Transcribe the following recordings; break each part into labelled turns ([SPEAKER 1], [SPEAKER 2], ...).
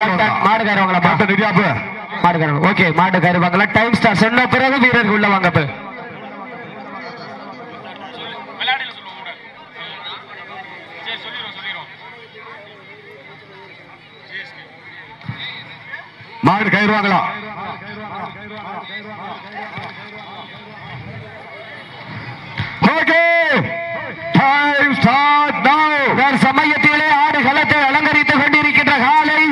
[SPEAKER 1] மாடுகாரவங்களா மாடுகாரவங்க okay மாடுகாரவங்களா time start சொன்ன பிறகு வீரர்கள் உள்ள வாங்க
[SPEAKER 2] மாடு கயிறுவாங்களா ஓகே டைம் ஸ்டார்ட் நவ
[SPEAKER 1] சமயத்திலே ஆடு களத்தை அலங்கரித்துக் கொண்டிருக்கின்ற காலை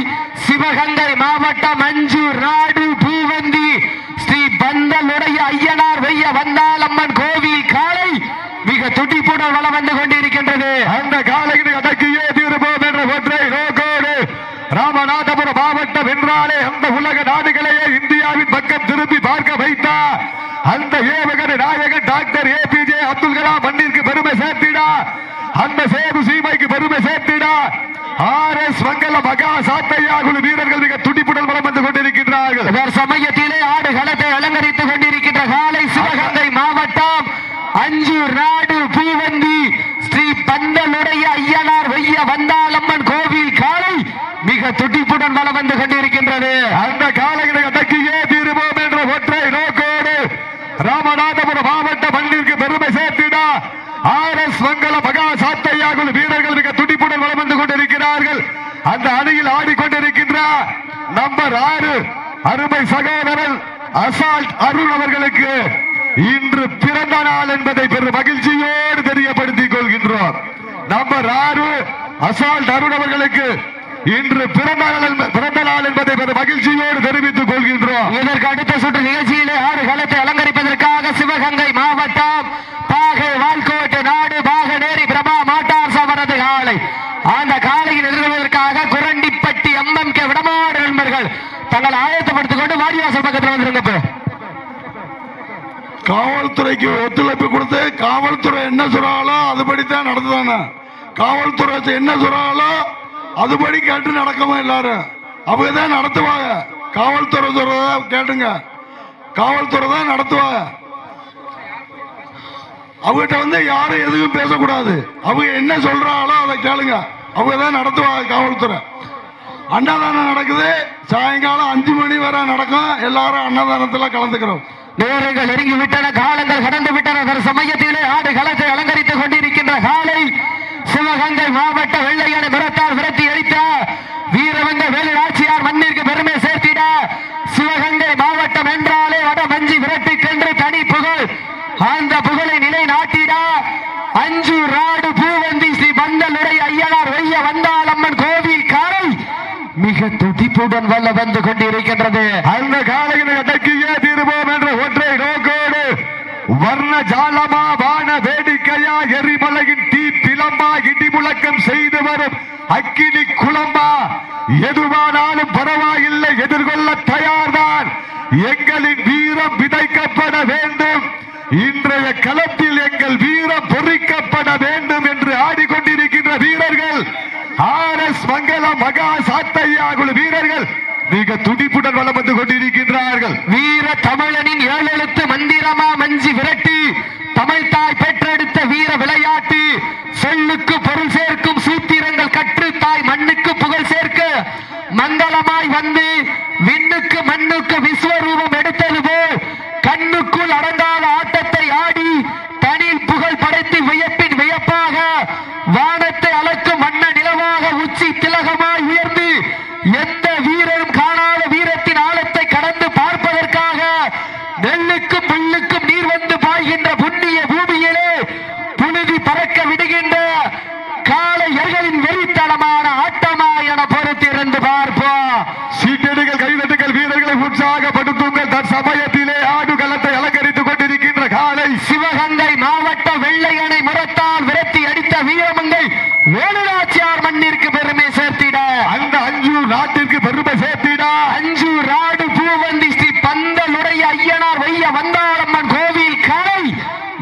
[SPEAKER 1] சிவகங்கை மாவட்டம் அஞ்சூர் நாடு பூவந்தி ஸ்ரீ பந்தலுடைய ஐயனார் வெய்ய வந்தாலம்மன் கோவில் காலை மிக துடிப்புடன் வளம் வந்து கொண்டிருக்கின்றது.
[SPEAKER 2] அந்த காலையை அடக்கியே தீர்ப்போம் என்ற ஒற்றை நோக்கோடு ராமநாதபுரம் மாவட்டம் என்றாலே அந்த உலக நாடுகளையே இந்தியாவின் பக்கம் திரும்பி பார்க்க வைத்தார் அந்த ஏவகர் நாயகன் டாக்டர் ஏபிஜே அப்துல் கலாம் மண்ணிற்கு பெருமை சேர்த்திடா அந்த சேது சீமைக்கு பெருமை சேர்த்திடா RS மங்கல மகா சாத்தையா குழு வீரர்கள் மிக துடிப்புடன் வளம் வந்து கொண்டிருக்கின்றார்கள்.
[SPEAKER 1] சமயத்திலே ஆடு களத்தை அலங்கரித்துக் கொண்டிருக்கின்ற காலை சிவகங்கை மாவட்டம் அஞ்சூர் நாடு பூவந்தி ஸ்ரீ பந்தலுடைய ஐயனார் வெய்ய வந்தாலம்மன் கோவில் காலை மிக துடிப்புடன் வளம் வந்து கொண்டிருக்கின்றது.
[SPEAKER 2] அந்த காலைகளை அடக்கியே தீர்வோம் என்ற ஒற்றை நோக்கோடு ராமநாதபுரம் மாவட்ட மண்ணிற்கு பெருமை சேர்த்திடா RS மங்கல மகா சாத்தையா குழு வீரர்கள் மிக துடிப்புடன் வளம் வந்து கொண்டிருக்கிறார்கள். அந்த அணியில் ஆடிக்கொண்டிருக்கின்ற நம்பர் 6 அருமை சகோதரன் அசால்ட் அருண் அவர்களுக்கு இன்று பிறந்த நாள் என்பதை பெரும் மகிழ்ச்சியோடு தெரியப்படுத்திக் கொள்கின்றோம். நம்பர் 6 அசால்ட் அருண் அவர்களுக்கு இன்று பிறந்த நாள் என்பதை பெரும் மகிழ்ச்சியோடு தெரிவித்துக் கொள்கின்றோம்.
[SPEAKER 1] இதற்கு அடுத்த சுற்று நிகழ்ச்சியிலே ஆடு களத்தை அலங்கரிப்பதற்காக சிவகங்கை மாவட்டம் பாகை வால்கோட்டு நாடு பாகநேரி பிரபா மோட்டார்ஸ் அவரது காலை அந்த காலையில் எதிர்கொள்வதற்காக குரண்டிப்பட்டி MMK விடமாடு நண்பர்கள் தங்களை ஆயத்தப்படுத்திக் கொண்டு வாடிவாசல் பக்கத்தில் வந்துருங்க.
[SPEAKER 2] காவல்துறைக்கு ஒத்துழைப்பு கொடுத்து காவல்துறை என்ன சொல்றாங்களோ அதுபடித்தான் நடத்துவாங்க. காவல்துறை என்ன சொல்றாங்களோ அதுபடி கேட்டு நடக்கமா எல்லாரும் அவங்க தான் நடத்துவாங்க. காவல்துறை சொல்றத கேட்டுங்க, காவல்துறை தான் நடத்துவாங்க. அவங்ககிட்ட வந்து யாரும் எதுவும் பேசக்கூடாது. அவங்க என்ன சொல்றாங்களோ அதை கேளுங்க, அவங்க தான் நடத்துவாங்க. காவல்துறை அன்னதானம் நடக்குது, சாயங்காலம் 5 மணி வரை நடக்கும். எல்லாரும் அன்னதானத்தில் கலந்துக்கிறோம்.
[SPEAKER 1] நேரங்கள் நெருங்கி விட்டன, காலங்கள் கடந்து விட்டன. சமயத்திலே ஆடு களத்தை அலங்கரித்துக் கொண்டிருக்கின்ற காலை சிவகங்கை மாவட்ட வெள்ளையனை புறத்தால் விரட்டி அடித்த வீரவங்க வேலுநாச்சியார் மண்ணிற்கு பெருமை சேர்த்திட சிவகங்கை மாவட்டம் என்றாலே வட மஞ்சி விரட்டி சென்று தனி புகழ் அந்த புகழை நிலை நாட்டிட அஞ்சூர் நாடு பூவந்தி ஸ்ரீ பந்தலுடைய ஐயனார் வெய்ய வந்தாலம்மன் கோவில் காலை மிக துடிப்புடன் வல்ல வந்து கொண்டிருக்கின்றது.
[SPEAKER 2] அந்த காலையில் அடக்கியே தீர்வோம் என்ற ஒற்றை நோக்கோடு வர்ண ஜாலமா வான வேடிக்கையா எரிமலையின் தீ பிளம்பா இடி முழக்கம் செய்து வரும் அக்கினி குளம்பா எதுவானாலும் பரவாயில்லை, எதிர்கொள்ள தயார்தான். எங்களின் வீரம் விதைக்கப்பட வேண்டும், இன்றைய களத்தில் எங்கள் வீரம் பொறிக்கப்பட வேண்டும் என்று ஆடிக்கொண்டிருக்கின்ற வீரர்கள் RS மங்கல மகா சாத்தையா குழு வீரர்கள் மிக துடிப்புடன் வளம் வந்து கொண்டிருக்கின்றார்கள்.
[SPEAKER 1] வீர தமிழனின் 7 எழுத்து மந்திரமா மஞ்சி விரட்டி தமிழ் தாய் பெற்றெடுத்த வீர விளையாட்டு சொல்லுக்கு பொருள் சேர்க்கும் சூத்திரங்கள் கற்று தாய் மண்ணுக்கு புகழ் சேர்க்க மங்களமாய் வந்து விண்ணுக்கு மண்ணுக்கு விஸ்வரூபம் எடுத்தது போல் கண்ணுக்குள் அடங்காத ஆட்டத்தை ஆடி தனில் புகழ் படைத்து வியப்பின் வியப்பாக வானத்தை அளக்கும் வண்ண நிலவாக உச்சி திலகமாய் உயர்ந்து எந்த வீரரும் காணாத வீரத்தின் ஆழத்தை கடந்து பார்ப்பதற்காக நெல்லுக்கும் புல்லுக்கும் நீர் வந்து பாய்கின்ற புண்ணிய பூமியிலே புழுதி பறக்க விடுகின்ற காளையர்களின் வெறித்தனமான ஆட்டமா என பொறுத்திருந்து பார்ப்போம்.
[SPEAKER 2] சீட்டடிகள் கைதட்டுகள் வீரர்களை உற்சாகப்படுத்துங்கள். தற்சமயத்திலே ஆடுகளத்தை அலங்கரித்துக் கொண்டிருக்கின்ற காலை
[SPEAKER 1] சிவகங்கை மாவட்ட வெள்ளையனை முரத்தால் விரட்டி அடித்த வீரமங்கை வேலுநாச்சியார் மண்ணிற்கு பெருமை சேர்த்திட
[SPEAKER 2] அந்த அஞ்சூர் நாட்டிற்கு பெருமை சேர்த்திட
[SPEAKER 1] அஞ்சூர் நாடு பூவந்தி ஸ்ரீ பந்தலுடைய ஐயனார் வெய்ய வந்தாலம்மன் கோவில் காலை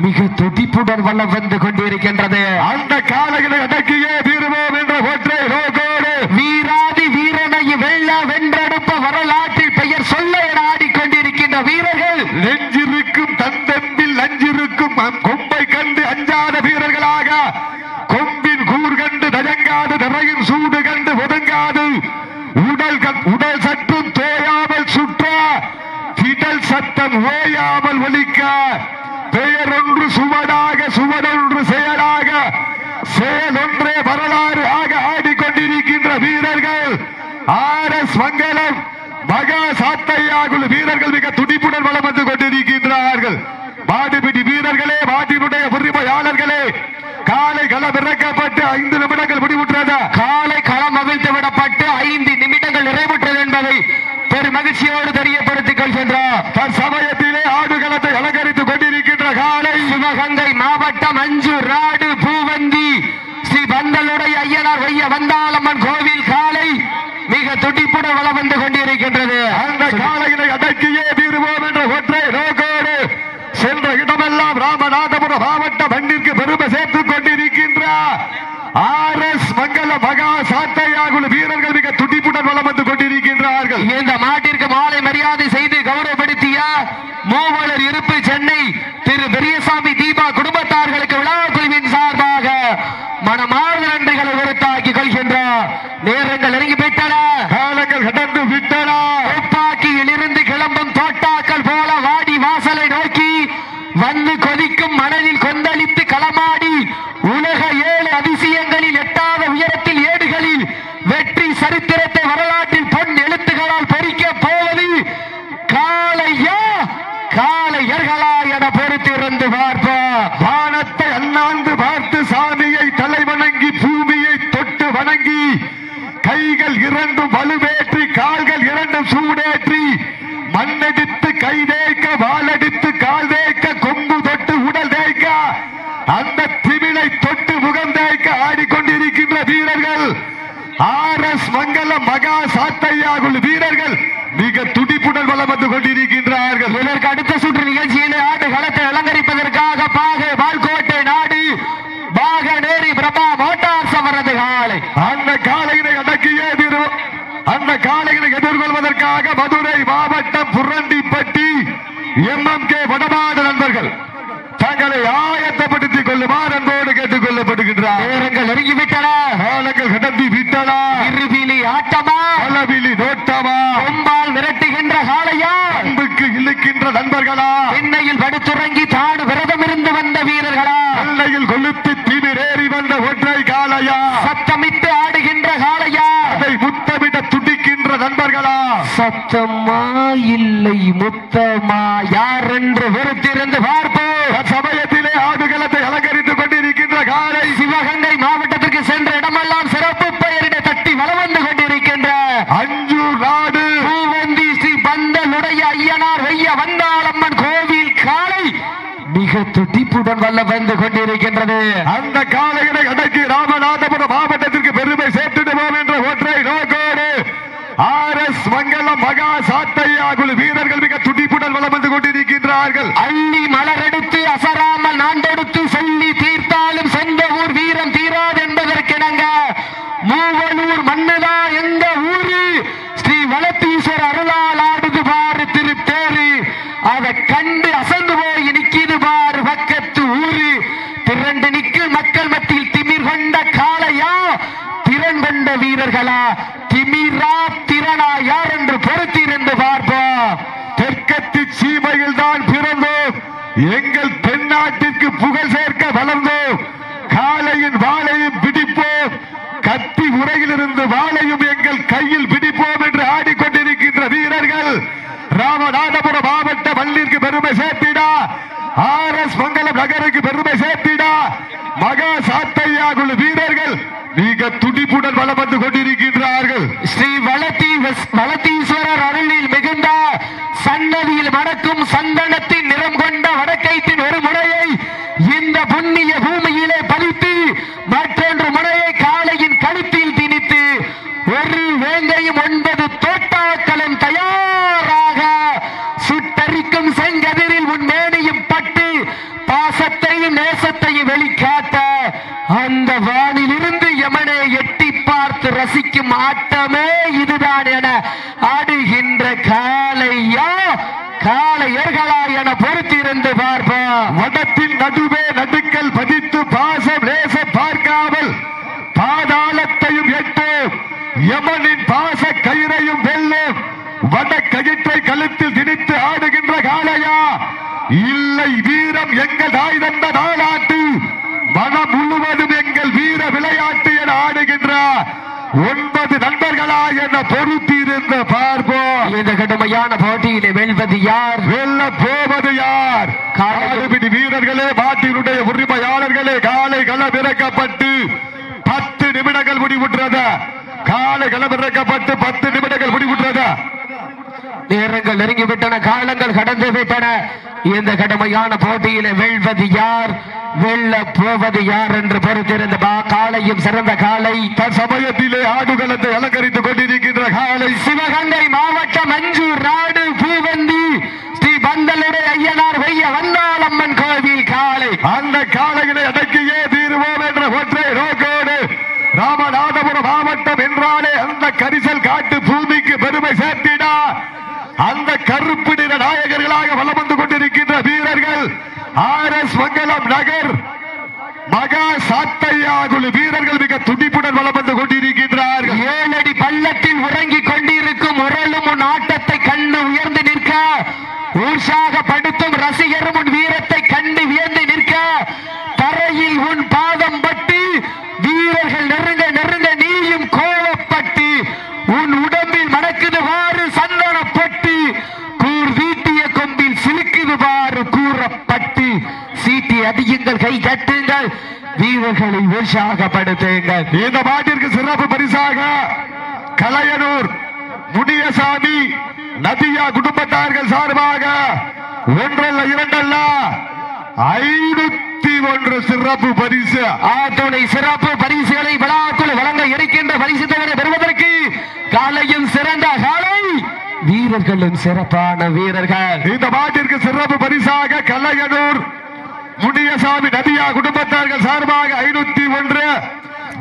[SPEAKER 1] மிக துடிப்புடன் வல்லம் வந்து கொண்டிருக்கின்றது.
[SPEAKER 2] அந்த காலைகளை அடக்கியே தீர்வோம் என்ற ஒற்றை நோக்கோடு
[SPEAKER 1] வீராதி வீரனை வெல்ல வென்றெடுப்ப வரலாற்றில் பெயர் சொல்ல என ஆடிக்கொண்டிருக்கின்ற வீரர்கள்
[SPEAKER 2] நெஞ்சிருக்கும் தந்தம்பில் நஞ்சிருக்கும் கொம்பை கண்டு அஞ்சாத வீரர்களாக கொம்பின் கூர் கண்டு தயங்காது நிறையின் சூடு கண்டு ஒதுங்காது உடல் கண்டு உடல் சற்றும் தோயாமல் சுற்ற திடல் சத்தம் ஓயாமல் ஒலிக்க பெயரொன்று சுவடாக சுவடொன்று செயலாக செயலொன்றே வரலாறு ஆக ஆடிக்கொண்டிருக்கின்ற வீரர்கள் ஆர்எஸ் மங்கலம் மகா சாத்தையாகுழு வீரர்கள் மிக துடிப்புடன் வளம் வந்து கொண்டிருக்கின்றார்கள். மாடுபிடி வீரர்களே, மாட்டினுடைய உரிமையாளர்களே, காலை களம் இறக்கப்பட்டு 5 நிமிடங்கள் முடிவுற்றது.
[SPEAKER 1] காலை களம் அவிழ்த்து விடப்பட்டு 5 நிமிடங்கள் நிறைவுற்றது என்பதை பெரும் மகிழ்ச்சியோடு தெரியப்படுத்திக் கொள்கின்றோம்.
[SPEAKER 2] தற்சமயத்திலே ஆடுகளத்தை அலங்கரித்துக் கொண்டிருக்கின்ற காலை
[SPEAKER 1] சிவகங்கை மாவட்டம் அஞ்சூர் நாடு பூவந்தி ஸ்ரீ பந்தலுடைய ஐயனார் வைய வந்தாளம்மன் கோவில் காலை மிக துடிப்புடன் வளம் வந்து கொண்டிருக்கின்றது.
[SPEAKER 2] அந்த காலையினை அடக்கியே தீருவோம் என்ற ஒற்றை நோக்கோடு சென்ற இடமெல்லாம் ராமநாதபுரம் மாவட்ட மண்ணிற்கு பெருமை சேர்த்துக் கொண்டிருக்கின்ற ஆர்எஸ் மங்கல மகா சாத்தையாகுழு வீரர்கள் மிக துடிப்புடன் வளம் வந்து கொண்டிருக்கின்றார்கள்.
[SPEAKER 1] இந்த மாட்டிற்கு மாலை மரியாதை செய்து கௌரவப்படுத்திய மூவலர் இருப்பு சென்னை திரு பெரியசாமி தீபா குடும்பத்தார்களுக்கு விழா குழுவின் சார்பாக மனமார்ந்த நன்றிகளை உறுத்தாக்கிக் கொள்கின்றோம். நேரங்கள் நெருங்கி விட்டன,
[SPEAKER 2] காலங்கள் கடந்து விட்டன.
[SPEAKER 1] துப்பாக்கியில் இருந்து கிளம்பும் தோட்டாக்கள் போல வாடி வாசலை நோக்கி வந்து கொதிக்கும் மனதில் கொந்தளித்து களமாடி உலக 7 அதிசயங்களில் எட்டாத உயரத்தில் ஏடுகளில் வெற்றி சரித்திரத்தை வரலாற்றில் பொன் எழுத்துக்களால் பொறிக்க போவது காளையா காளையர்களா என பொறுத்திருந்து பார்ப்போம்.
[SPEAKER 2] வானத்தை அண்ணாந்து பார்த்து சாமியை தலை வணங்கி பூமியை தொட்டு வணங்கி கைகள் 2 வலுவேற்றி கால்கள் 2 சூடேற்றி மண்ணடித்து கை தேய்க்க வாலடித்து கால் தேய்க்க கொம்பு தொட்டு உடல் தேய்க்க அந்த திமிழை தொட்டு முகம் தேய்க்க ஆடிக்கொண்டிருக்கின்ற வீரர்கள் ஆர்எஸ் மங்கலம் மகா சாத்தையாகுழு வீரர்கள் மிக துடிப்புடன் வளம் வந்து கொண்டிருக்கின்றார்கள்.
[SPEAKER 1] இதற்கு அடுத்த சுற்று நிகழ்ச்சியிலே ஆடு களத்தை அலங்கரிப்பதற்காக பாகை வால்கோட்டை நாடு பாகநேரி பிரபா மோட்டார்ஸ் அவரது காலை.
[SPEAKER 2] அந்த காலையினை அடக்கியே தீரும். அந்த காலையினை எதிர்கொள்வதற்காக மதுரை மாவட்டம் புரண்டிப்பட்டி MMK வடமாடு நண்பர்கள் தங்களை ஆயத்தப்படுத்திக் கொள்ளுமாறு அன்போடு கேட்டுக் கொள்ளப்படுகின்றார்.
[SPEAKER 1] நேரங்கள் நெருங்கிவிட்டன,
[SPEAKER 2] காலங்கள் கடந்து விட்டன.
[SPEAKER 1] இருவிழி ஆட்டமா
[SPEAKER 2] அளவிலி நோட்டமா,
[SPEAKER 1] கொம்பால் மிரட்டுகின்ற காளையா,
[SPEAKER 2] அன்புக்கு இழுக்கின்ற நண்பர்களா,
[SPEAKER 1] எண்ணெயில் படுத்துறங்கி தாடு விரதம் இருந்து வந்த வீரர்களா,
[SPEAKER 2] எல்லையில் கொளுத்து திமிரேறி வந்த ஒற்றை காளையா,
[SPEAKER 1] சத்தமிட்டு ஆடுகின்ற காளையா,
[SPEAKER 2] அதை முத்தமிட துடிக்கின்ற நண்பர்களா,
[SPEAKER 1] சத்தமா இல்லை முத்தமா யார் என்று வெறுத்திருந்து பார்ப்போம்.
[SPEAKER 2] சமயத்திலே ஆடுகளத்தை அலங்கரித்துக் கொண்டிருக்கின்ற காலை
[SPEAKER 1] சிவகங்கை மாவட்டத்திற்கு சென்ற இடமெல்லாம் சிறப்பு பெயரிட தட்டி வலம் வந்து கொண்டிருக்கின்ற
[SPEAKER 2] அஞ்சூர் நாடு
[SPEAKER 1] பூவந்தி ஸ்ரீ பந்தலுடைய ஐயனார் வைய வந்தாளம்மன் கோவில் காலை மிக துடிப்புடன் வல்ல வந்து கொண்டிருக்கின்றது.
[SPEAKER 2] அந்த காலையினை அடக்கி ராமநாதபுரம் மாவட்டத்திற்கு பெருமை சேர்த்திடுவோம் என்ற ஒற்றை நோக்கோடு ஆர்எஸ் மங்கலம் மகா சாத்தையாகுழு வீரர்கள் மிக துடிப்புடன் வளம் வந்து கொண்டிருக்கின்றார்கள்.
[SPEAKER 1] அள்ளி மலரெடுத்து அசராமல் நாண்டெடுத்து சொல்லி தீர்த்தாலும் சொந்த ஊர் வீரம் தீராது என்பதற்கிணங்க மூவலூர் மண்ணுதா எங்க ஊரு ஸ்ரீ வளத்தீஸ்வர் அருளால் ஆடுது பாரு திருத்தேரு, அதை கண்டு அசந்து போய் நிக்கிது பாரு பக்கத்து ஊரு, திரண்டு நிக்கு மக்கள் மத்தியில் திமிர் கொண்ட காளையா திறன் கொண்ட வீரர்களா, திமிரா திறனா யார் என்று பொறுத்திருந்து பார்ப்போம்.
[SPEAKER 2] தெற்கத்தி சீமையில் தான் பிறந்தோம், எங்கள் தென்னாட்டிற்கு புகழ் சேர்க்க வளர்ந்தோம், காலையின் வாளையும் பிடிப்போம், கத்தி உரையிலிருந்து வாளையும் எங்கள் கையில் பிடிப்போம் என்று ஆடிக்கொண்டிருக்கின்ற வீரர்கள் ராமநாதபுரம் மாவட்ட மண்ணிற்கு பெருமை சேர்த்திடா, ஆர்எஸ் மங்கலம் நகருக்கு பெருமை சேர்த்திடா மகா சாத்தையாகுழு வீரர்கள் மிக துடிப்புடன் வளம் வந்து கொண்டிருக்கின்றார்கள்.
[SPEAKER 1] ஸ்ரீ வளத்தீஸ்வரர் அருளில் மிகுந்த சன்னதியில் மணக்கும் சந்தனத்தின் நிறம் கொண்ட வடக்கைத்தின் ஒரு முனையை இந்த புண்ணிய பூமியிலே பதித்து மற்றொன்று முனையை காளையின் கழுத்தில் திணித்து ஒரு வேங்கையும் 9 தோட்டாக்களும் தயாராக சுட்டரிக்கும் செங்கதிரில் உன் மேனியும் பட்டு பாசத்தையும் நேசத்தையும் வெளிக்காட்ட அந்த வானிலிருந்து யமனை எட்டி பார்த்து ரசிக்கும் ஆட்டமே இதுதான் என ஆடுகின்ற காளையா காளையர்களா என பொறுத்திருந்து பார்ப்போம்.
[SPEAKER 2] வடத்தின் நடுவே நடுக்கல் பதித்து பாசம் நேசம் பார்க்காமல் பாதாளத்தையும் எட்டோம், யமனின் பாச கயிறையும் வடக்கயிற்றை கழுத்தில் திணித்து ஆடுகின்ற காளையா, இல்லை வீரம் எங்கள் தாய் தந்த நாளாட்டு, மனம் முழுவதும் எங்கள் வீர விளையாட்டு என ஆடுகின்ற 9 நண்பர்களா என பொறுத்திருந்த பார்ப்போம்.
[SPEAKER 1] இந்த கடுமையான போட்டியிலே வெல்வது யார்,
[SPEAKER 2] வெல்ல போவது யார்? காலபிடி வீரர்களே, மாட்டினுடைய உரிமையாளர்களே, காலை களமிறக்கப்பட்டு 10 நிமிடங்கள் முடிவுற்றது. காலை களமிறக்கப்பட்டு 10 நிமிடங்கள் முடிவுற்றது.
[SPEAKER 1] நேரங்கள் நெருங்கிவிட்டன, காலங்கள் கடந்து விட்டன. இந்த கடுமையான போட்டியிலே வெல்வது யார், வெல்ல போவது யார் என்று பொறுத்திருந்த காலையும் சிறந்த காலை.
[SPEAKER 2] சமயத்திலே ஆடுகளத்தை அலங்கரித்துக் கொண்டிருக்கின்ற காலை
[SPEAKER 1] சிவகங்கை மாவட்டம் மஞ்சூர் நாடு பூவந்தி ஸ்ரீ பந்தலுடைய ஐயனார் வைய வந்தாளம்மன் கோவில் காலை.
[SPEAKER 2] அந்த காலையினை அடக்கியே தீருவோம் என்ற ஒற்றை நோக்கோடு ராமநாதபுரம் மாவட்டம் என்றாலே அந்த கரிசல் காட்டு பூமிக்கு பெருமை சேர்த்திட அந்த கருப்பு நிற நாயகர்களாக வலம் வந்து கொண்டிருக்கின்ற வீரர்கள் RS மங்கலம் நகர் மகா சாத்தையா குழு வீரர்கள் மிக துடிப்புடன் வலம் வந்து கொண்டிருக்கின்றார்கள்.
[SPEAKER 1] 7 அடி பள்ளத்தில் உறங்கிக் கொண்டிருக்கும் உரலும் உன் ஆட்டத்தை கண்டு உயர்ந்து நிற்க, உற்சாகப்படுத்தும் ரசிகரும் உன் வீரத்தை கண்டு வியந்து நிற்க, தரையில் உன் பாதம் பட்டு வீரர்கள் நெருங்க நெருங்க நீயும் கோலப்பட்டு உன் உடம்பில் மணக்குது வாறு சந்தனப்பட்டு கூர் வீட்டிய கொம்பில் சிலுக்குது வாறு கூறப்பட்டு சீட்டி அதிகங்கள் கை கட்டுங்கள், வீரர்களை உற்சாகப்படுத்துங்கள்.
[SPEAKER 2] இந்த மாட்டிற்கு சிறப்பு பரிசாக கலையனூர் முனியசாமி நதியா குடும்பத்தார்கள் சார்பாக 1 அல்ல 2 அல்ல 501 சிறப்பு பரிசு.
[SPEAKER 1] ஆத்துணை சிறப்பு பரிசுகளை விழாக்குள் வழங்க இருக்கின்ற பரிசு தொகையை பெறுவதற்கு காலையும் சிறந்த காலை, வீரர்களும் சிறப்பான வீரர்கள்.
[SPEAKER 2] இந்த மாட்டிற்கு சிறப்பு பரிசாக கலையனூர் முனியசாமி நதியா குடும்பத்தார்கள் சார்பாக 501,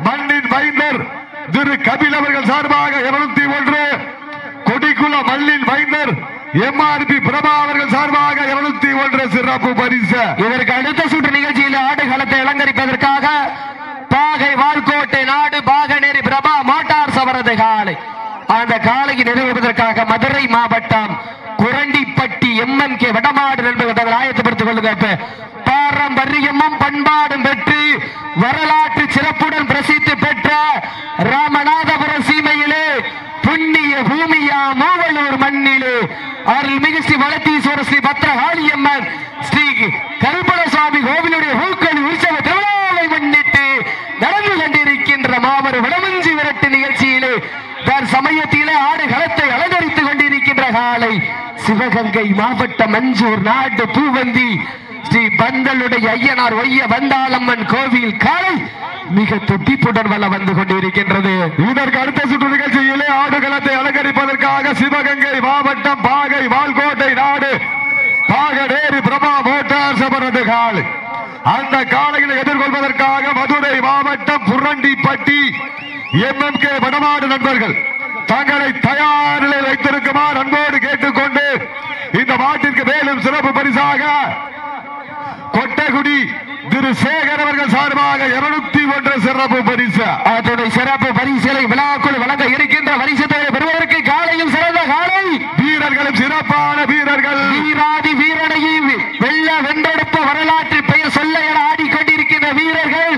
[SPEAKER 2] மண்ணின் மைந்தர் திரு கபில் அவர்கள் சார்பாக 201, கொடிக்குள மல்லின் மைந்தர் MRP பிரபா அவர்கள் சார்பாக 201 சிறப்பு பரிசு.
[SPEAKER 1] இதற்கு அடுத்த சுற்று நிகழ்ச்சியில் ஆடுகளத்தை அலங்கரிப்பதற்காக பாகை வால்கோட்டை நாடு பாகநேரி பிரபா மோட்டார் சவரது காலை. அந்த காலையை நிறைவேறுவதற்காக மதுரை மாவட்டம் குரண்டிப்பட்டி MMK வடமாடு நண்பர்கள் ஆயத்தப்படுத்திக் கொள்ளுங்க. பாரம்பரியமும் பண்பாடும் பெற்று வரலாற்று சிறப்புடன் பிரசித்தி பெற்ற ராமநாதபுரம் சீமையிலே புண்ணிய பூமியா மூவலூர் மண்ணிலே அருள்மிகு ஸ்ரீ வளத்தீஸ்வரர் ஸ்ரீ பத்ரகாளியம்மன் ஸ்ரீ கருப்பணசாமி கோவிலுடைய பூக்கள் உற்சவ திருவிழாவை முன்னிட்டு நடந்து கொண்டிருக்கின்ற மாபெரும் வடமஞ்சி விரட்டு நிகழ்ச்சியிலே சமயத்திலே ஆடுகளத்தை அலங்கரித்துக் கொண்டிருக்கின்ற காலை சிவகங்கை மாவட்டம் மஞ்சூர் நாடு பூவந்தி ஸ்ரீ பந்தலுடைய ஐயனார் ஒய்ய வந்தாளம்மன் கோவில் காலை மிக துடிப்புடன் வள வந்து கொண்டிருக்கின்றது.
[SPEAKER 2] இதற்கு அடுத்த சுற்று நிகழ்ச்சியிலே ஆடுகளத்தை அலங்கரிப்பதற்காக சிவகங்கை மாவட்டம் பாகை வால்கோட்டை நாடு பாகநேரி பிரபா மோட்டார் சபரது காலை. அந்த காலையில் எதிர்கொள்வதற்காக மதுரை மாவட்டம் புரண்டிப்பட்டி MMK வடமாடு நண்பர்கள் தங்களை தயார் நிலையில் வைத்திருக்குமாறு அன்போடு கேட்டுக்கொண்டு இந்த மாட்டிற்கு மேலும் சிறப்பு பரிசாக கொட்டகுடி திரு சேகர் அவர்கள் சார்பாக 201 சிறப்பு பரிசு.
[SPEAKER 1] அதனுடைய சிறப்பு பரிசுகளை விழாக்குள் வழங்க இருக்கின்ற பரிசு தொகை பெறுவதற்கு காலையும் சிறந்த காலை,
[SPEAKER 2] வீரர்களும் சிறப்பான வீரர்கள்,
[SPEAKER 1] வீராதி வீரனையும் வெல்ல வென்றெடுப்ப வரலாற்று பெயர் சொல்ல என ஆடிக்கொண்டிருக்கின்ற வீரர்கள்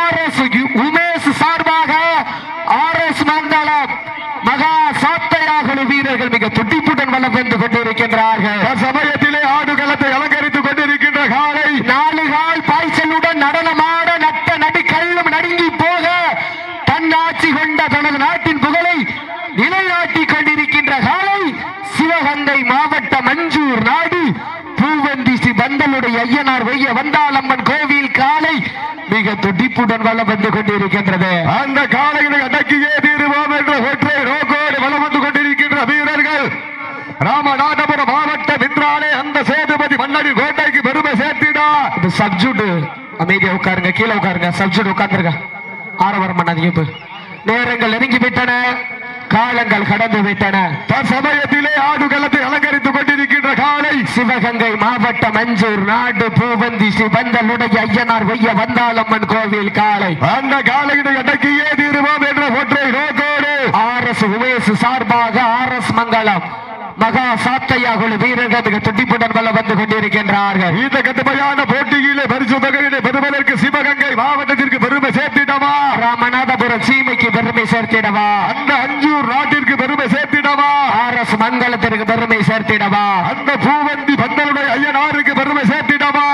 [SPEAKER 1] RS உமேஷ் சார்பாக RS மங்கலம் மகா சாத்தையாக வீரர்கள் மிக துடிப்புடன் வளம் வந்து கொண்டிருக்கின்றார்கள்.
[SPEAKER 2] சமயத்திலே ஆடுகளத்தை அலங்கரித்துக் கொண்டிருக்கின்ற காலை
[SPEAKER 1] 4 கால் பாய்ச்சலுடன் நடனமாட நட்ட நடி கல்லும் நடுங்கி போக தன்னாட்சி கொண்ட தனது நாட்டின் புகழை நிலைநாட்டிக் கொண்டிருக்கின்ற காலை சிவகங்கை மாவட்டம் மஞ்சூர் நாடு பூவந்தி ஸ்ரீ பந்தலுடைய ஐயனார் வைய வந்தாளம்மன் கோவில் காலை மிக துடிப்புடன் வளம் வந்து கொண்டிருக்கின்றது.
[SPEAKER 2] அந்த காலையினை அடக்கியே தீருவோம் என்ற ஒற்றை நோக்கோடு வளம் வந்து கொண்டிருக்கின்ற வீரர்கள் ராமநாதபுரம் மாவட்டம் என்றாலே அந்த சேதுபதி மன்னடி கோட்டைக்கு பெருமை சேர்த்திடா.
[SPEAKER 1] சப்ஜூட் அமைதியா உட்காருங்க, கீழே உட்காருங்க, சப்ஜூட் உட்கார்ந்துருங்க, ஆரவாரம் பண்ணாதீங்க. நேரங்கள் நெருங்கி விட்டன, காலங்கள் கடந்து விட்டன.
[SPEAKER 2] தற்சமயத்திலே ஆடுகளத்தை அலங்கரித்துக் கொண்டிருக்கின்ற காலை
[SPEAKER 1] சிவகங்கை மாவட்டம் அஞ்சூர் நாடு பூவந்தி ஸ்ரீ பந்தலுடைய ஐயனார் வைய வந்தாளம்மன் கோவில் காலை.
[SPEAKER 2] அந்த காலையினை அடக்கியே தீருவோம் என்ற ஒற்றை நோக்கோடு
[SPEAKER 1] RS உமேஷ் சார்பாக RS மங்கலம் மகா சாத்தையா குழு வீரர்கள் மிக துடிப்புடன் வல்ல வந்து கொண்டிருக்கின்றார்கள்.
[SPEAKER 2] இந்த கடுமையான போட்டியிலே பரிசு தொகையினை பெறுவதற்கு சிவகங்கை மாவட்டத்திற்கு பெருமை சேர்த்திடவா,
[SPEAKER 1] ராமநாதபுரம் சீமைக்கு பெருமை சேர்த்திடவா,
[SPEAKER 2] அந்த அஞ்சூர் நாட்டிற்கு பெருமை சேர்த்திடவா,
[SPEAKER 1] RS மங்கலத்திற்கு பெருமை சேர்த்திடவா,
[SPEAKER 2] அந்த பூவந்தி பந்தலுடைய ஐயனாருக்கு பெருமை சேர்த்திடவா.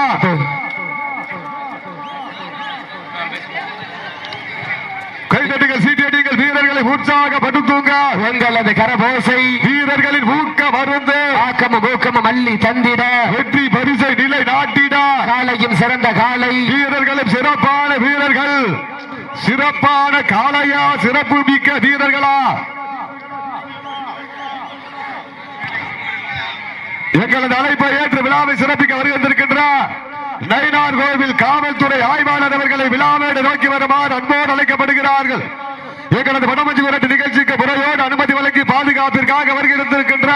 [SPEAKER 2] கைதட்டுகள் சீட்டியடிகள் வீரர்களை உற்சாகப்படுத்துங்க.
[SPEAKER 1] எங்களது கரபோசை
[SPEAKER 2] வீரர்களின் ஊக்க மருந்து
[SPEAKER 1] ஆக்கமும் ஊக்கமும் அள்ளி தந்திட
[SPEAKER 2] வெற்றி பரிசை நிலை நாட்டிட
[SPEAKER 1] காலையும் சிறந்த காலை
[SPEAKER 2] வீரர்களும் சிறப்பான வீரர்கள். சிறப்பான காளையா, சிறப்பு மிக்க வீரர்களா? எங்களது அழைப்பை ஏற்று விழாவை சிறப்பிக்க வருகின்றிருக்கின்ற நயினார் கோவில் காவல்துறை ஆய்வாளர் அவர்களை விழாவேடு நோக்கி வருமாறு அன்போடு அழைக்கப்படுகிறார்கள். எங்களது வடமஞ்சி விரட்டு நிகழ்ச்சிக்கு முறையோடு அனுமதி வழங்கி பாதுகாப்பிற்காக வருகின்றிருக்கின்ற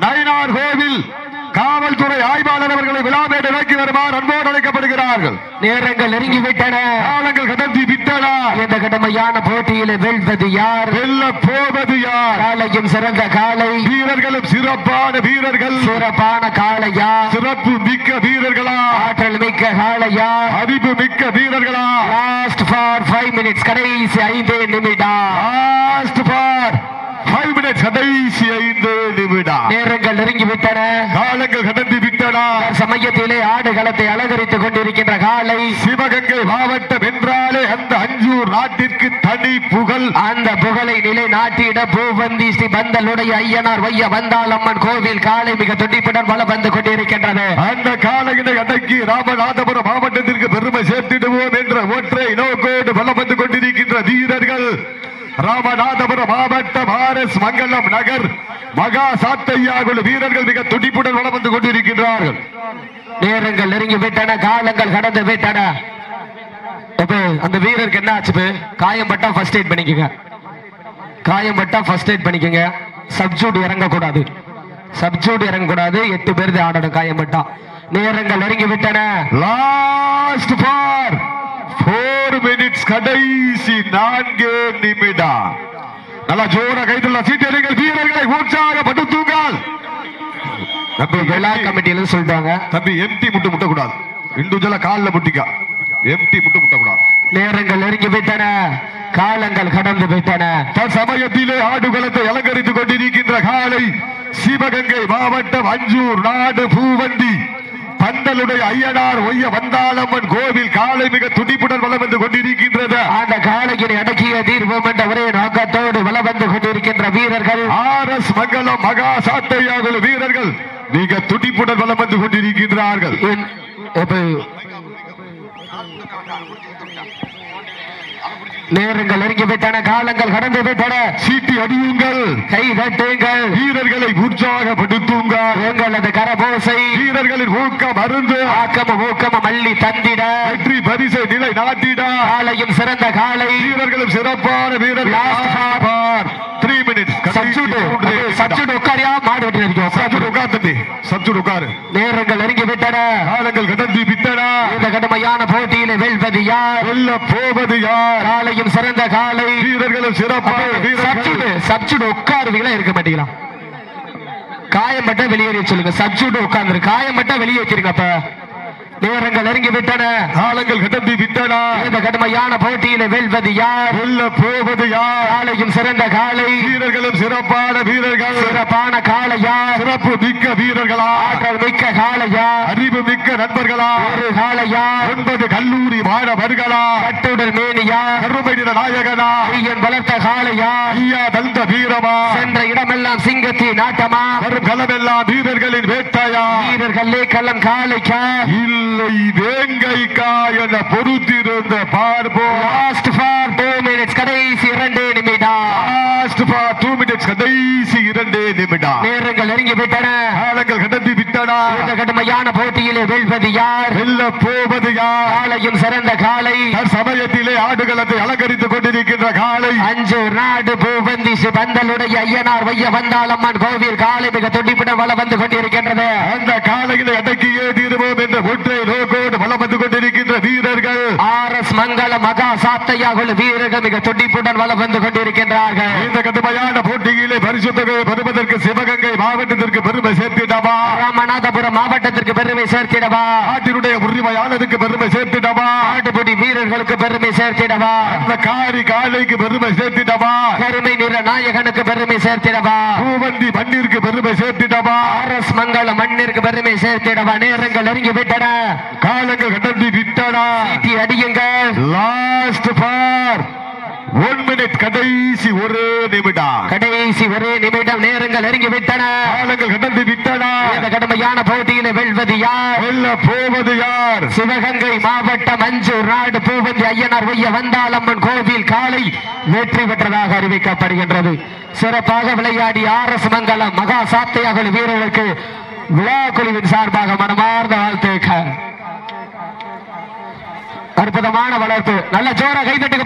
[SPEAKER 2] நயினார் கோவில் காவல்துறை ஆய்வாளர் அவர்களை விழாவேடு நோக்கி வருமாறு அன்போடு அழைக்கப்படுகிறார்கள்.
[SPEAKER 1] நேரங்கள் நெருங்கிவிட்டன,
[SPEAKER 2] காலங்கள் கடந்து விட்டன.
[SPEAKER 1] இந்த கடுமையான போட்டியில் வெல்வது யார்,
[SPEAKER 2] வெல்ல போவது யார்?
[SPEAKER 1] காலையும் சிறந்த காலை
[SPEAKER 2] வீரர்களும் சிறப்பான வீரர்கள்.
[SPEAKER 1] சிறப்பான காளையா,
[SPEAKER 2] சிறப்பு மிக்க வீரர்களா,
[SPEAKER 1] ஆற்றல் மிக்க காளையா,
[SPEAKER 2] அறிவு மிக்க வீரர்களா?
[SPEAKER 1] லாஸ்ட் ஃபார் 5 மினிட்ஸ், கடைசி 5 நிமிடம்.
[SPEAKER 2] லாஸ்ட் ஃபார் 5 மினிட்ஸ், கடைசி 5 நிமிடம்.
[SPEAKER 1] நேரங்கள் நெருங்கிவிட்டன,
[SPEAKER 2] காலங்கள் கடந்து விட்டன.
[SPEAKER 1] சமயத்திலே ஆடுகளத்தை அலங்கரித்துக் கொண்டிருக்கின்ற காலை
[SPEAKER 2] சிவகங்கை மாவட்டம் என்றாலே அந்த அஞ்சூர் நாட்டிற்கு தனி புகழ்.
[SPEAKER 1] அந்த புகழை நிலை நாட்டிட பூவந்தி ஸ்ரீ பந்தலுடைய ஐயனார் வைய வந்தாளம்மன் கோவில் காலை மிக துடிப்புடன் வலம் வந்து கொண்டிருக்கின்றது.
[SPEAKER 2] அந்த காலையினை அடக்கி ராமநாதபுரம் மாவட்டத்திற்கு பெருமை சேர்த்திடுவோம் என்ற ஒற்றை நோக்கோடு வலம் வந்து கொண்டிருக்கின்ற வீரர்கள் ராமநாதபுரம் மாவட்டம் RS மங்கலம் நகர் மகா சாத்தையா குழு வீரர்கள் மிக துடிப்புடன் வலம் வந்து கொண்டிருக்கின்றார்கள்.
[SPEAKER 1] நேரங்கள் நெருங்கி விட்டன, காலங்கள் கடந்து விட்டன. அந்த வீரருக்கு என்ன ஆச்சு? காயம் பட்டா ஃபர்ஸ்ட் எய்ட் பண்ணிக்கங்க. காயம் பட்டா ஃபர்ஸ்ட் எய்ட் பண்ணிக்கங்க. சப்ஜூட் இறங்கக்கூடாது, சப்ஜூட் இறங்கக்கூடாது. 8 பேர் ஆடணும் காயம் பட்டா. நேரங்கள் நெருங்கி விட்டன.
[SPEAKER 2] லாஸ்ட் ஃபார் 4 மினிட்ஸ், கடைசி 4 நிமிடம். நல்லா ஜோர கைதுள்ள சீட்டர்கள் வீரர்களை உற்சாகப்படுத்துங்கள்.
[SPEAKER 1] விழா கமிட்டியில சொல்லிட்டாங்க,
[SPEAKER 2] தம்பி எம்டி முட்ட கூடாது, இண்டிவிஜுவலா காலில் முட்டிக்கா, எம்டி முட்ட கூடாது.
[SPEAKER 1] நேரங்கள் நெருங்கி விட்டன, காலங்கள் கடந்து விட்டன.
[SPEAKER 2] சமயத்திலே ஆடுகளத்தை அலங்கரித்துக் கொண்டிருக்கின்ற காலை சிவகங்கை மாவட்டம் அஞ்சூர் நாடு பூவந்தி பந்தலுடைய ஐயனார் ஒய்ய வந்தாளம்மன் கோவில் காலை மிக துடிப்புடன் வலம் வந்து கொண்டிருக்கின்றது.
[SPEAKER 1] அந்த காலையினை அடக்கிய தீர்வோம் என்ற ஒரே நோக்கத்தோடு வலம் வந்து கொண்டிருக்கின்ற வீரர்கள்
[SPEAKER 2] RS மங்கலம் மகா சாத்தையா குழு வீரர்கள் மிக துடிப்புடன் வலம் வந்து கொண்டிருக்கின்றார்கள்.
[SPEAKER 1] நேரங்கள் நெருங்கிவிட்டன, காலங்கள் கடந்து விட்டன.
[SPEAKER 2] சீட்டி அடியுங்கள்,
[SPEAKER 1] கை தட்டுங்கள்,
[SPEAKER 2] வீரர்களை உற்சாகப்படுத்துங்கள்.
[SPEAKER 1] எங்களது கரபோசை
[SPEAKER 2] வீரர்களின் ஊக்கம் மருந்து
[SPEAKER 1] ஆக்கமும் ஊக்கமும் அள்ளி தந்திட
[SPEAKER 2] வெற்றி பரிசை நிலை நாட்டிட
[SPEAKER 1] காலையும் சிறந்த காலை வீரர்களும்
[SPEAKER 2] சிறப்பான வீரர்கள். 3 மினிட்ஸ்,
[SPEAKER 1] சப்ஜூட் உட்காரியா மாடு வெட்டி இருக்கோம்.
[SPEAKER 2] சப்ஜூட் உட்காரு.
[SPEAKER 1] நேரங்கள் நெருங்கி விட்டன,
[SPEAKER 2] காலங்கள் கடந்து விட்டன.
[SPEAKER 1] இந்த கடுமையான போட்டியில வெல்வது யார்,
[SPEAKER 2] வெல்ல போவது யார்?
[SPEAKER 1] காலையும் சிறந்த காலை வீரர்களும் சிறப்பான வீரர்கள். சப்ஜூட் உட்காருவீங்களா இருக்க மாட்டீங்களா? காயம் மட்டும் வெளியேறி சொல்லுங்க. சப்ஜூட் உட்கார்ந்து காயம் மட்டும் வெளியேற்றிருங்க. அப்ப நேரங்கள் நெருங்கி விட்டன,
[SPEAKER 2] காலங்கள் கடந்து விட்டன.
[SPEAKER 1] இந்த கடுமையான போட்டியில வெல்வது யார்,
[SPEAKER 2] வெல்ல போவது யார்?
[SPEAKER 1] காலையும் சிறந்த காலை
[SPEAKER 2] வீரர்களும் சிறப்பான வீரர்கள்.
[SPEAKER 1] சிறப்பான காளையா,
[SPEAKER 2] சிறப்பு மிக்க வீரர்களா,
[SPEAKER 1] ஆற்றல் மிக்க காளையா,
[SPEAKER 2] அறிவு மிக்க நண்பர்களா,
[SPEAKER 1] ஒரு காளையா,
[SPEAKER 2] 9 கல்லூரி மாணவர்களா,
[SPEAKER 1] கட்டுடல் மேனியா,
[SPEAKER 2] கருமை நிற நாயகனா,
[SPEAKER 1] ஐயன் வளர்த்த காளையா,
[SPEAKER 2] ஐயா தந்த வீரமா,
[SPEAKER 1] சென்ற இடமெல்லாம் சிங்கத்தின் நாட்டமா,
[SPEAKER 2] வரும் களமெல்லாம் வீரர்களின் வேட்டையா,
[SPEAKER 1] வீரர்களே களம் காளைக்கா
[SPEAKER 2] இல்லை வேங்கைக்கா என பொறுத்திருந்த பார்ப்போம்.
[SPEAKER 1] லாஸ்ட் ஃபார் 2 மினிட்ஸ், கடைசி 2 நிமிடம்.
[SPEAKER 2] லாஸ்ட் ஃபார் 2 மினிட்ஸ், கடைசி 2 நிமிடம்.
[SPEAKER 1] நேரங்கள் நெருங்கி விட்டன,
[SPEAKER 2] காலங்கள் கடந்து விட்டன. விட்டடா.
[SPEAKER 1] இந்த கடுமையான போட்டியிலே வெல்வது யார்,
[SPEAKER 2] வெல்ல போவது யார்?
[SPEAKER 1] காலையும் சிறந்த காலை,
[SPEAKER 2] சமயத்திலே ஆடுகளத்தை அலங்கரித்துக் கொண்டிருக்கின்ற காலை,
[SPEAKER 1] அஞ்சூர் நாடு பூவந்தி பந்தலுடைய ஐயனார் வைய வந்தாளம்மன் கோவில் காலை மிக துடிப்புடன் வளம் வந்து கொண்டிருக்கின்றது.
[SPEAKER 2] அந்த காலையில அடக்கியே தீருவோம் என்ற ஒற்றை நோக்கோடு வளம் வந்து கொண்டிருக்கின்ற வீரர்கள்
[SPEAKER 1] RS மங்கள மகா சாத்தையா குழு வீரர்கள் மிக துடிப்புடன் வளம் வந்து கொண்டிருக்கின்றார்கள்.
[SPEAKER 2] இந்த கடுமையான போட்டியிலே பரிசு தொகையை பெறுவதற்கு சிவகங்கை மாவட்டத்திற்கு பெருமை சேர்த்திடவா,
[SPEAKER 1] ராமநாதபுரம் மாவட்டத்திற்கு பெருமை சேர்த்திடவா,
[SPEAKER 2] நாட்டினுடைய உரிமையாளருக்கு பெருமை சேர்த்திடவா,
[SPEAKER 1] ஆட்டுப்படி வீரர்களுக்கு பெருமை சேர்த்திடவா,
[SPEAKER 2] அந்த காரி காலைக்கு பெருமை சேர்த்திடவா,
[SPEAKER 1] கருமை நிற நாயகனுக்கு பெருமை சேர்த்திடவா,
[SPEAKER 2] பூவந்தி மண்ணிற்கு பெருமை சேர்த்திடவா,
[SPEAKER 1] RS மங்கள மண்ணிற்கு பெருமை சேர்த்திடவா. நேரங்கள் நெருங்கி விட்டன,
[SPEAKER 2] காலங்கள் கடந்து விட்டனா.
[SPEAKER 1] சீட்டி அடியுங்கள்.
[SPEAKER 2] லாஸ்ட் ஃபார் 1 minute, கடைசி ஒரு நிமிடம்,
[SPEAKER 1] கடைசி ஒரே நிமிடம். நேரங்கள் நெருங்கி விட்டன,
[SPEAKER 2] காலங்கள் கடந்து விட்டனா.
[SPEAKER 1] இந்த கடுமையான போட்டியில வெல்வது யார்,
[SPEAKER 2] வெல்ல போவது யார்?
[SPEAKER 1] சிவகங்கை மாவட்டம் அஞ்சூர் நாடு பூவந்தி ஐயனார் வைய வந்தாளம்மன் கோவில் காலை வெற்றி பெற்றதாக அறிவிக்கப்படுகின்றது. சிறப்பாக விளையாடி RS மங்கலம் மகா சாத்தையாக வீரர்களுக்கு விழா குழுவின் சார்பாக மனமார்ந்த வாழ்த்துக்கள். அற்புதமான வளர்ப்பு, நல்ல ஜோர கைதட்டுக்கு